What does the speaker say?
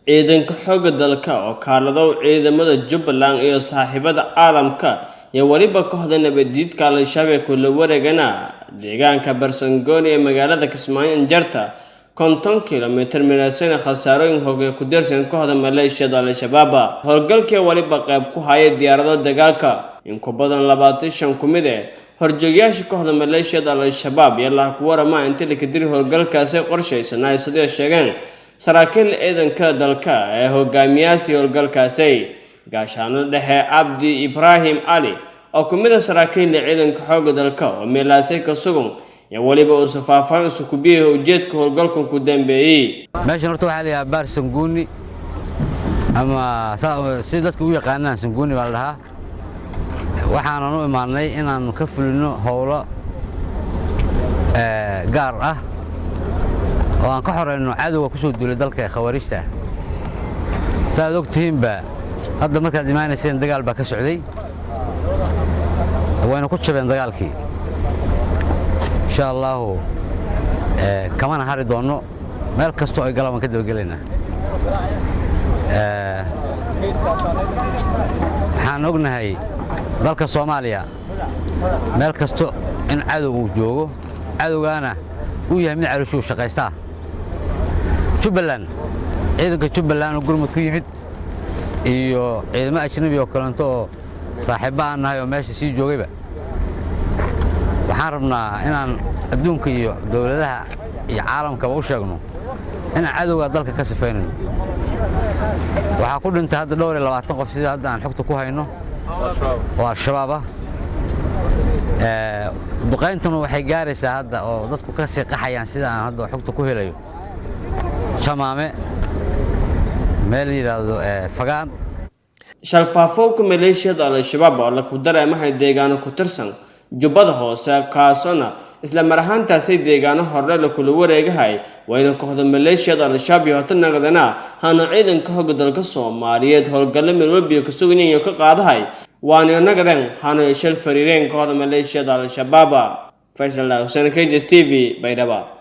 ciidanka xoogga dalka oo kaalado ciidamada Jubbaland iyo saaxiibada caalamka iyo waliba kooxda nabadiidka Al-Shabaab kula wareegana deegaanka Barsangoni ee magaalada Kismaayo injarta 50 kilomitir meelaasana khasaarooyin hogay ku dirsan kooxda maleeshiyada Al-Shabaab howlgalkii waliba qayb ku hayay diyaarado dagaalka in ku badan 25 kumid horjoogayaasha kooxda maleeshiyada Al-Shabaab yalla ku warama inta la kadiri howlgalkaasi qorshaysan ay sidoo sheegeen saraakiil ciidanka dalka ee hogaamiyaasha howlgalkaasi gaashaano dhexe Abdi Ibrahim Ali oo kumida saraakiil ciidanka xoogga dalka oo meelaasay ka sugan ya waliba oo safaafan isku biyo ujeedka howlgalkan ku dambeeyay meeshan horta waxa la yaabaa Barsangoni ama si dadku u yaqaanaan Sangoni baa la dhahaa waxaan u imaanay inaan ka fulino howlo gaar ah oo aan ka xoreyno cadawga ku soo duulay dalka khawaarijta saad ogtihiinba hadda markaad imaanayseen dagaal baa ka socday wayna ku jabeen dagaalkii insha Allah kamana hari doono meel kasto ay galaan ka daba waxaan ognahay dalka Soomaaliya meel kasto in cadow uu joogo cadowgaana uu yahay mid calooshu shaqaysta Jubbaland ciidanka Jubbaland oo gurmud ku yimid iyo ciidamo ajnabi oo kalanto saaxiibaan nahay oo meesha sii joogayba waxaan rabnaa inaan adduunka iyo dawladaha iyo caalamka u sheegno in cadowga dalka ka sifeynayno waxa ku dhintay hadda dhowr iyo 20 qof sida hadda aan xogta ku hayno waa shabaab duqeyntan waxay gaaraysaa hadda oo dadku ka sii qaxayaan sida aan hadda xogta ku helayo Jamaame meel yiraahdo Fagaan shalfaafowka maleeshiyada Al-Shabaab oo la ku dareemahay deegaano ku tirsan Jubbada Hoose kaasona isla mar ahaantaasay deegaano hore la kula wareegahay wayna kooxda maleeshiyada Al-Shabaab iyo tan naqdana hana ciidanka xoogga dalka Soomaaliyeed howlgalo meel walba ka sugan yihiin ka qaadahay waana naqdan hana shil fariireen kooxda maleeshiyada Al-Shabaab Faisal Hussein KJS TV Baydhabo